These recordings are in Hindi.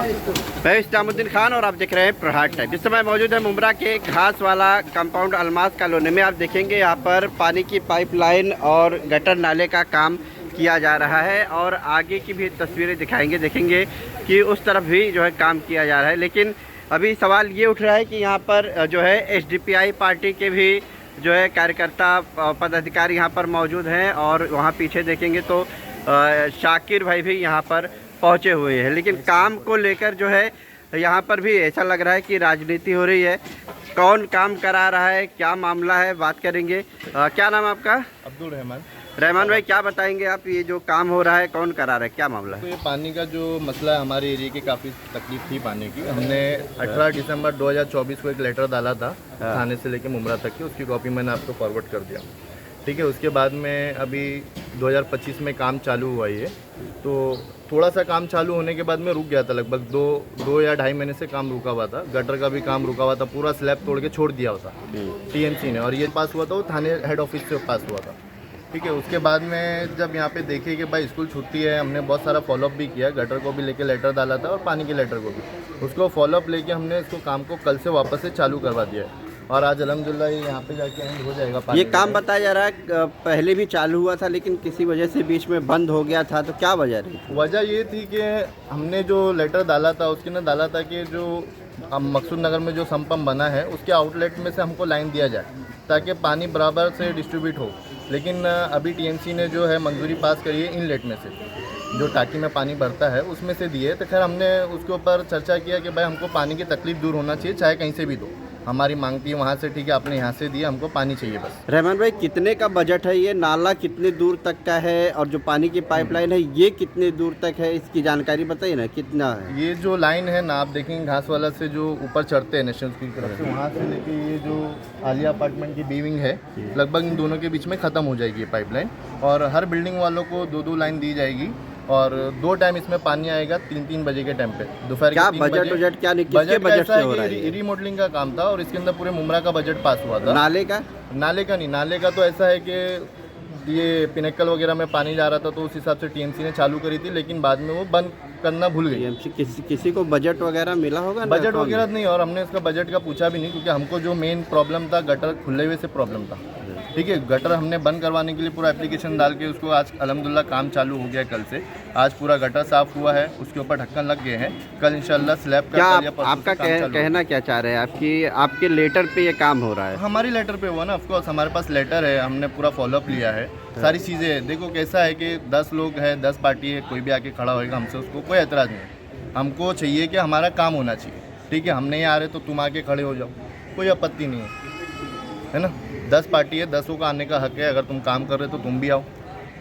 मैं इस्लामुद्दीन खान और आप देख रहे हैं प्रहार टाइम। इस समय मौजूद है मुमरा के घास वाला कंपाउंड अलमास कॉलोनी में। आप देखेंगे यहाँ पर पानी की पाइपलाइन और गटर नाले का काम किया जा रहा है और आगे की भी तस्वीरें दिखाएंगे। देखेंगे कि उस तरफ भी जो है काम किया जा रहा है। लेकिन अभी सवाल ये उठ रहा है कि यहाँ पर जो है एसडीपीआई पार्टी के भी जो है कार्यकर्ता पदाधिकारी यहाँ पर मौजूद हैं और वहाँ पीछे देखेंगे तो शाकिर भाई भी यहाँ पर पहुँचे हुए हैं। लेकिन काम को लेकर जो है यहाँ पर भी ऐसा लग रहा है कि राजनीति हो रही है। कौन काम करा रहा है, क्या मामला है, बात करेंगे। क्या नाम आपका? अब्दुल रहमान। रहमान भाई, क्या बताएंगे आप, ये जो काम हो रहा है कौन करा रहा है, क्या मामला है? तो ये पानी का जो मसला है, हमारे एरिया की काफ़ी तकलीफ थी पानी की। हमने 18 दिसंबर 2024 को एक लेटर डाला था थाने से लेके मुमरा तक की, उसकी कॉपी मैंने आपको फॉरवर्ड कर दिया। ठीक है, उसके बाद में अभी 2025 में काम चालू हुआ ये, तो थोड़ा सा काम चालू होने के बाद में रुक गया था। लगभग दो या ढाई महीने से काम रुका हुआ था। गटर का भी काम रुका हुआ था, पूरा स्लैब तोड़ के छोड़ दिया था टीएमसी ने। और ये पास हुआ था वो थाने हेड ऑफिस से पास हुआ था। ठीक है, उसके बाद में जब यहाँ पे देखे कि भाई स्कूल छुट्टी है, हमने बहुत सारा फॉलोअप भी किया। गटर को भी लेके लेटर डाला था और पानी के लेटर को भी, उसको फॉलोअप लेके हमने इसको काम को कल से वापस से चालू करवा दिया है और आज अल्हम्दुलिल्लाह यहाँ पे जाके एंड हो जाएगा। ये काम बताया जा रहा है पहले भी चालू हुआ था लेकिन किसी वजह से बीच में बंद हो गया था, तो क्या वजह रही? वजह ये थी कि हमने जो लेटर डाला था उसके ने डाला था कि जो मकसूद नगर में जो सम्पम बना है उसके आउटलेट में से हमको लाइन दिया जाए ताकि पानी बराबर से डिस्ट्रीब्यूट हो। लेकिन अभी टीएमसी ने जो है मंजूरी पास करी है इनलेट में से, जो टाकी में पानी भरता है उसमें से दिए। तो खैर हमने उसके ऊपर चर्चा किया कि भाई हमको पानी की तकलीफ दूर होना चाहिए, चाहे कहीं से भी दो। हमारी मांग थी वहाँ से, ठीक है आपने यहाँ से दिया, हमको पानी चाहिए बस। रहमान भाई, कितने का बजट है ये? नाला कितने दूर तक का है और जो पानी की पाइपलाइन है ये कितने दूर तक है, इसकी जानकारी बताइए ना, कितना है? ये जो लाइन है ना, आप देखेंगे घास वाला से जो ऊपर चढ़ते हैं नेशनल स्कूल की तरफ से, वहाँ से लेके ये जो आलिया अपार्टमेंट की बीविंग है, लगभग इन दोनों के बीच में ख़त्म हो जाएगी ये पाइपलाइन। और हर बिल्डिंग वालों को 2-2 लाइन दी जाएगी और 2 टाइम इसमें पानी आएगा 3-3 बजे के टाइम पे, दोपहर के 3 बजे। बजट क्या बजट से हो रहा है? रीमॉडलिंग का काम था और इसके अंदर पूरे मुमरा का बजट पास हुआ था। नाले का नहीं, नाले का तो ऐसा है कि ये पिनेकल वगैरह में पानी जा रहा था तो उस हिसाब से टीएमसी ने चालू करी थी, लेकिन बाद में वो बंद करना भूल गई। किसी को बजट वगैरह मिला होगा? बजट वगैरह नहीं, और हमने इसका बजट का पूछा भी नहीं, क्योंकि हमको जो मेन प्रॉब्लम था गटर खुले हुए से प्रॉब्लम था। ठीक है, गटर हमने बंद करवाने के लिए पूरा एप्लीकेशन डाल के उसको आज अल्हम्दुलिल्लाह काम चालू हो गया कल से। आज पूरा गटर साफ हुआ है, उसके ऊपर ढक्कन लग गए हैं। कल इंशाल्लाह स्लैब का आपका कहना क्या चाह रहे हैं? आपके लेटर पे ये काम हो रहा है? हमारी लेटर पे हुआ ना, ऑफकोर्स हमारे पास लेटर है, हमने पूरा फॉलोअप लिया है, सारी चीज़ें। देखो कैसा है कि 10 लोग हैं, 10 पार्टी है, कोई भी आके खड़ा होएगा हमसे, उसको कोई एतराज़ नहीं। हमको चाहिए कि हमारा काम होना चाहिए। ठीक है, हम नहीं आ रहे तो तुम आके खड़े हो जाओ, कोई आपत्ति नहीं है ना। 10 पार्टी है, 10 का आने का हक है। अगर तुम काम कर रहे तो तुम भी आओ,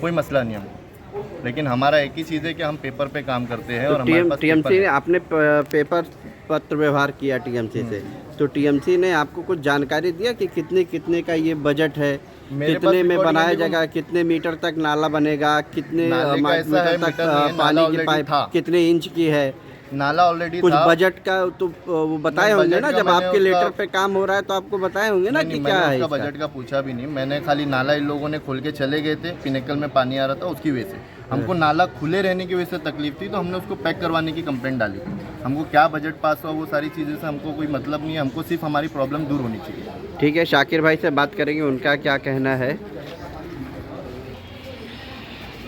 कोई मसला नहीं हमको। लेकिन हमारा एक ही चीज़ है कि हम पेपर पे काम करते हैं। और हमारे पास टीएमसी ने आपने पेपर पत्र व्यवहार किया टीएमसी से, तो टीएमसी ने आपको कुछ जानकारी दिया कि कितने का ये बजट है, कितने में बनाया जाएगा, कितने मीटर तक नाला बनेगा, कितने मीटर तक पानी की पाइप कितने इंच की है? नाला ऑलरेडी कुछ बजट का तो वो बताए होंगे ना, जब आपके लेटर पे काम हो रहा है तो आपको बताए होंगे ना कि क्या है? उसका बजट का पूछा भी नहीं मैंने, खाली नाला इन लोगों ने खोल के चले गए थे, पिनेकल में पानी आ रहा था उसकी वजह से। हमको नाला खुले रहने की वजह से तकलीफ थी, तो हमने उसको पैक करवाने की कंप्लेंट डाली। हमको क्या बजट पास हुआ वो सारी चीज़ें से हमको कोई मतलब नहीं है, हमको सिर्फ हमारी प्रॉब्लम दूर होनी चाहिए। ठीक है, शाकिर भाई से बात करेंगे, उनका क्या कहना है।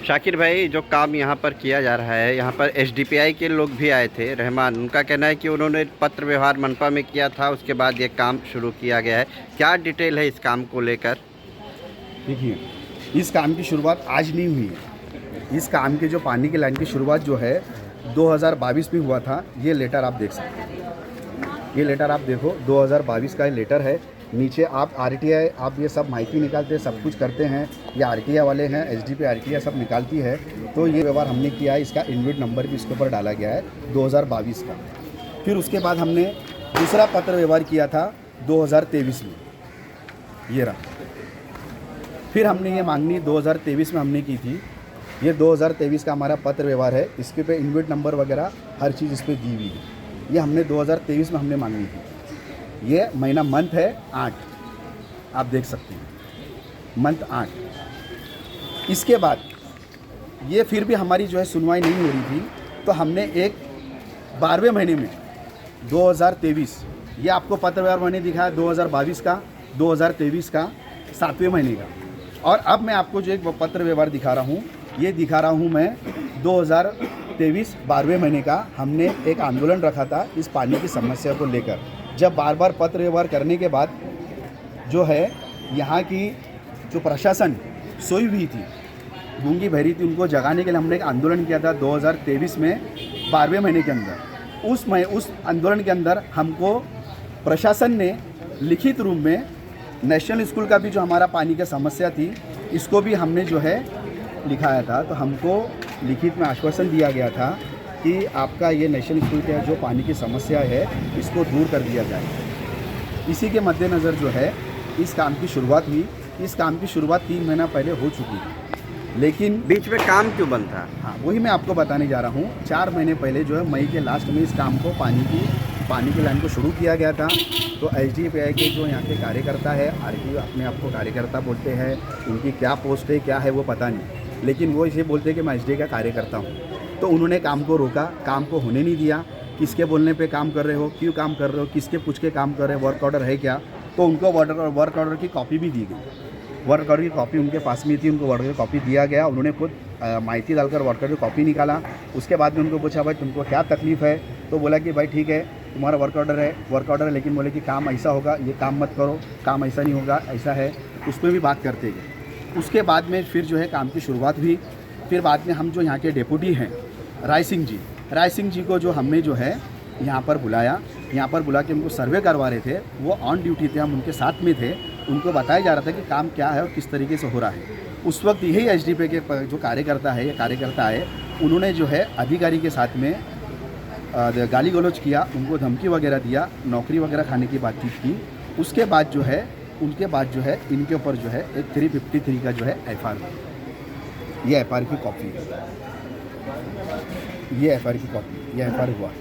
शाकिर भाई, जो काम यहाँ पर किया जा रहा है, यहाँ पर एसडीपीआई के लोग भी आए थे, रहमान, उनका कहना है कि उन्होंने पत्र व्यवहार मनपा में किया था, उसके बाद ये काम शुरू किया गया है। क्या डिटेल है इस काम को लेकर? देखिए, इस काम की शुरुआत आज नहीं हुई है। इस काम के जो पानी की लाइन की शुरुआत जो है 2022 में हुआ था। ये लेटर आप देख सकते हैं, ये लेटर आप देखो, 2022 का ये लेटर है। नीचे आप आरटीआई, आप ये सब माहिती निकालते हैं, सब कुछ करते हैं, ये आरटीआई वाले हैं, एसडीपी आरटीआई सब निकालती है। तो ये व्यवहार हमने किया है, इसका इनविट नंबर भी इसके ऊपर डाला गया है 2022 का। फिर उसके बाद हमने दूसरा पत्र व्यवहार किया था 2023 में, ये रहा। फिर हमने ये मांगनी 2023 में हमने की थी। ये 2023 का हमारा पत्र व्यवहार है, इसके पे इनविट नंबर वगैरह हर चीज़ इस पर दी हुई है। ये हमने 2023 में हमने मांगी थी। ये महीना मंथ है 8, आप देख सकते हैं, मंथ 8। इसके बाद ये फिर भी हमारी जो है सुनवाई नहीं हो रही थी, तो हमने एक 12वें महीने में 2023, ये आपको पत्र व्यवहार मैंने दिखाया 2022 का, 2023 का 7वें महीने का। और अब मैं आपको जो एक पत्र व्यवहार दिखा रहा हूँ, ये दिखा रहा हूँ मैं 2023 12वें महीने का। हमने एक आंदोलन रखा था इस पानी की समस्या को लेकर। जब बार बार पत्र व्यवहार करने के बाद जो है यहाँ की जो प्रशासन सोई हुई थी, गूंगी बहरी थी, उनको जगाने के लिए हमने एक आंदोलन किया था 2023 में 12वें महीने के अंदर। उस आंदोलन के अंदर हमको प्रशासन ने लिखित रूप में नेशनल स्कूल का भी जो हमारा पानी की समस्या थी, इसको भी हमने जो है लिखाया था। तो हमको लिखित में आश्वासन दिया गया था कि आपका ये नेशनल स्कूल का जो पानी की समस्या है, इसको दूर कर दिया जाए। इसी के मद्देनज़र जो है इस काम की शुरुआत हुई। इस काम की शुरुआत 3 महीना पहले हो चुकी थी, लेकिन बीच में काम क्यों बंद था? हाँ, वही मैं आपको बताने जा रहा हूँ। 4 महीने पहले जो है मई के लास्ट में इस काम को पानी की लाइन को शुरू किया गया था। तो एसडीपीआई के जो यहाँ के कार्यकर्ता है, आरटीओ अपने आप को कार्यकर्ता बोलते हैं, उनकी क्या पोस्ट है क्या है वो पता नहीं, लेकिन वो इसे बोलते हैं कि मैं एसडीपीआई का कार्यकर्ता हूँ। तो उन्होंने काम को रोका, काम को होने नहीं दिया। किसके बोलने पे काम कर रहे हो, क्यों काम कर रहे हो, किसके पूछ के काम कर रहे हो, वर्क ऑर्डर है क्या? तो उनको वर्क ऑर्डर की कॉपी भी दी गई। वर्क ऑर्डर की कॉपी उनके पास में थी, उनको वर्क ऑर्डर की कॉपी दिया गया। उन्होंने खुद माहिती डालकर वर्क ऑर्डर की कॉपी निकाला। उसके बाद में उनको पूछा भाई तुमको क्या तकलीफ़ है? तो बोला कि भाई ठीक है तुम्हारा वर्क ऑर्डर है, लेकिन बोले कि काम ऐसा होगा, ये काम मत करो, काम ऐसा नहीं होगा, ऐसा है। उसमें भी बात करते गए। उसके बाद में फिर जो है काम की शुरुआत हुई। फिर बाद में हम जो यहाँ के डेपुटी हैं राय सिंह जी को जो हमने जो है यहाँ पर बुलाया। यहाँ पर बुला के उनको सर्वे करवा रहे थे, वो ऑन ड्यूटी थे, हम उनके साथ में थे। उनको बताया जा रहा था कि काम क्या है और किस तरीके से हो रहा है। उस वक्त यही एसडीपी के जो कार्यकर्ता है, उन्होंने जो है अधिकारी के साथ में गाली गलौज किया, उनको धमकी वगैरह दिया, नौकरी वगैरह खाने की बातचीत की। उसके बाद जो है इनके ऊपर जो है एक 353 का जो है एफआईआर, ये एफआईआर की कॉपी है, ये एफआईआर हुआ।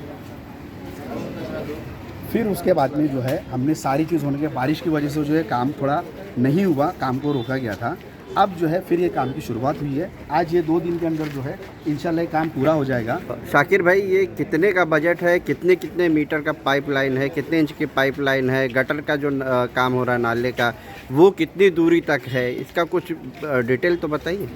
फिर उसके बाद में जो है हमने सारी चीज़ होने के, बारिश की वजह से जो है काम थोड़ा नहीं हुआ, काम को रोका गया था। अब जो है फिर ये काम की शुरुआत हुई है। आज ये 2 दिन के अंदर जो है इंशाल्लाह ये काम पूरा हो जाएगा। शाकिर भाई, ये कितने का बजट है, कितने मीटर का पाइपलाइन है, कितने इंच की पाइपलाइन है, गटर का जो काम हो रहा है नाले का, वो कितनी दूरी तक है, इसका कुछ डिटेल तो बताइए।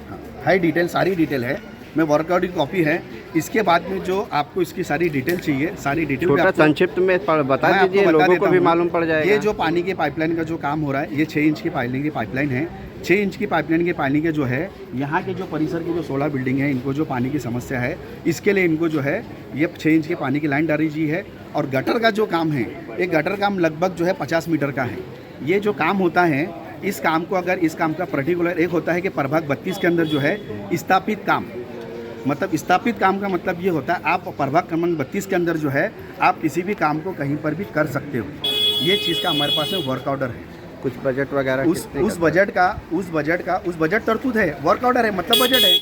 हाई डिटेल, सारी डिटेल है। मैं वर्कआउट की कॉपी है। इसके बाद में जो आपको इसकी सारी डिटेल चाहिए, सारी डिटेल छोटा संक्षिप्त में बता दीजिए, लोगों को भी मालूम पड़ जाएगा। ये जो पानी की पाइपलाइन का जो काम हो रहा है, ये 6 इंच की पाइपलाइन है। 6 इंच की पाइपलाइन के पानी के जो है यहाँ के जो परिसर की जो 16 बिल्डिंग है, इनको जो पानी की समस्या है, इसके लिए इनको जो है ये 6 इंच के पानी की लाइन डाली जी है। और गटर का जो काम है, एक गटर काम लगभग जो है 50 मीटर का है। ये जो काम होता है, इस काम को अगर इस काम का पर्टिकुलर एक होता है कि प्रभाग 32 के अंदर जो है स्थापित काम, मतलब स्थापित काम का मतलब ये होता है आप प्रभाग क्रमांक 32 के अंदर जो है आप किसी भी काम को कहीं पर भी कर सकते हो। ये चीज़ का हमारे पास में वर्क ऑर्डर है। कुछ बजट वगैरह उस बजट तरतूद है, वर्क ऑर्डर है मतलब बजट है,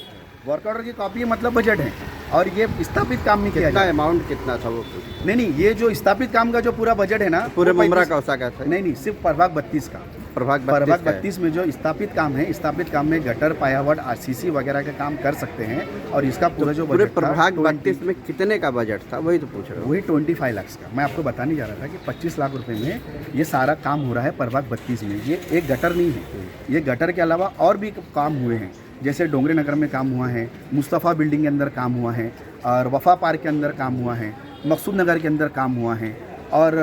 वर्क ऑर्डर की कॉपी है मतलब बजट है। और ये स्थापित काम नहीं किया जाए। अमाउंट कितना था वो? नहीं, ये जो स्थापित काम का जो पूरा बजट है ना, पूरे मुमरा कौसा का था? नहीं, सिर्फ प्रभाग 32 का। प्रभाग 32 में जो स्थापित काम है, स्थापित काम में गटर, पायावट, आरसीसी वगैरह का काम कर सकते हैं। और इसका पूरा जो पूरे प्रभाग 32 में कितने का बजट था, वही तो पूछ रहा हूँ। वही 25 लाख का। मैं आपको बताने जा रहा था कि 25 लाख रुपए में ये सारा काम हो रहा है प्रभाग 32 में। ये एक गटर नहीं है, ये गटर के अलावा और भी काम हुए हैं। जैसे डोंगरी नगर में काम हुआ है, मुस्तफ़ा बिल्डिंग के अंदर काम हुआ है, और वफा पार्क के अंदर काम हुआ है, मकसूद नगर के अंदर काम हुआ है, और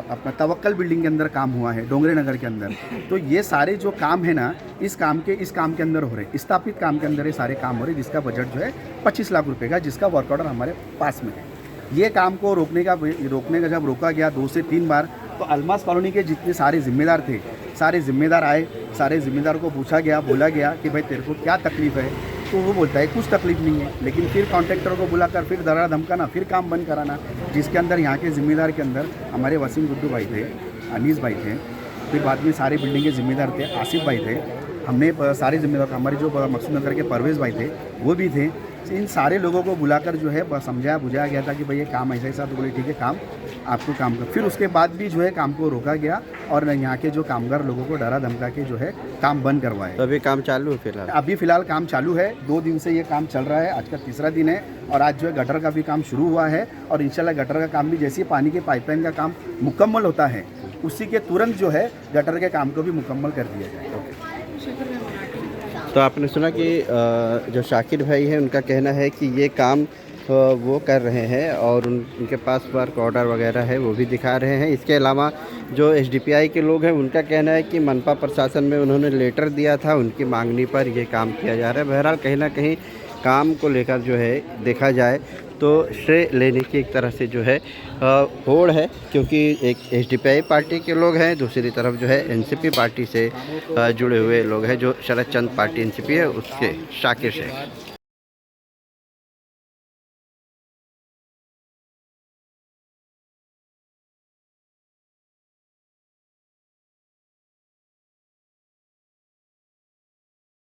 अपना तवक्कल बिल्डिंग के अंदर काम हुआ है डोंगरे नगर के अंदर। तो ये सारे जो काम है ना, इस काम के अंदर हो रहे हैं, स्थापित काम के अंदर ये सारे काम हो रहे हैं, जिसका बजट जो है 25 लाख रुपए का, जिसका वर्क ऑर्डर हमारे पास में है। ये काम को रोकने का जब रोका गया 2 से 3 बार, तो अलमास कॉलोनी के जितने सारे जिम्मेदार थे, सारे जिम्मेदार आए, सारे जिम्मेदार को पूछा गया, बोला गया कि भाई तेरे को क्या तकलीफ़ है? तो वो बोलता है कुछ तकलीफ नहीं है। लेकिन फिर कॉन्ट्रैक्टर को बुलाकर फिर डरा धमकाना, फिर काम बंद कराना, जिसके अंदर यहाँ के ज़िम्मेदार के अंदर हमारे वसीम गुड्डू भाई थे, अनीस भाई थे, फिर बाद में सारे बिल्डिंग के ज़िम्मेदार थे, आसिफ भाई थे, हमने सारे जिम्मेदार, हमारे जो मकसूद नगर के परवेज़ भाई थे वो भी थे। इन सारे लोगों को बुलाकर जो है समझाया बुझाया गया था कि भाई ये काम ऐसा ऐसा, तो बोले ठीक है काम आपको काम कर। फिर उसके बाद भी जो है काम को रोका गया और यहाँ के जो कामगार लोगों को डरा धमका के जो है काम बंद करवाए। तो अभी काम चालू है फिलहाल? अभी फ़िलहाल काम चालू है, 2 दिन से ये काम चल रहा है, आज का तीसरा दिन है और आज जो है गटर का भी काम शुरू हुआ है और इंशाल्लाह गटर का काम भी जैसे ही पानी के पाइपलाइन का काम मुकम्मल होता है उसी के तुरंत जो है गटर के काम को भी मुकम्मल कर दिया जाएगा। तो आपने सुना कि जो शाकिर भाई हैं उनका कहना है कि ये काम वो कर रहे हैं और उनके पास वर्क ऑर्डर वगैरह है वो भी दिखा रहे हैं। इसके अलावा जो एसडीपीआई के लोग हैं उनका कहना है कि मनपा प्रशासन में उन्होंने लेटर दिया था, उनकी मांगनी पर ये काम किया जा रहा है। बहरहाल कहीं ना कहीं काम को लेकर जो है देखा जाए तो श्रेय लेने की एक तरह से जो है होड़ है, क्योंकि एक एसडीपीआई पार्टी के लोग हैं, दूसरी तरफ जो है एनसीपी पार्टी से जुड़े हुए लोग हैं, जो शरद चंद्र पार्टी एनसीपी है उसके शाकिर शेख।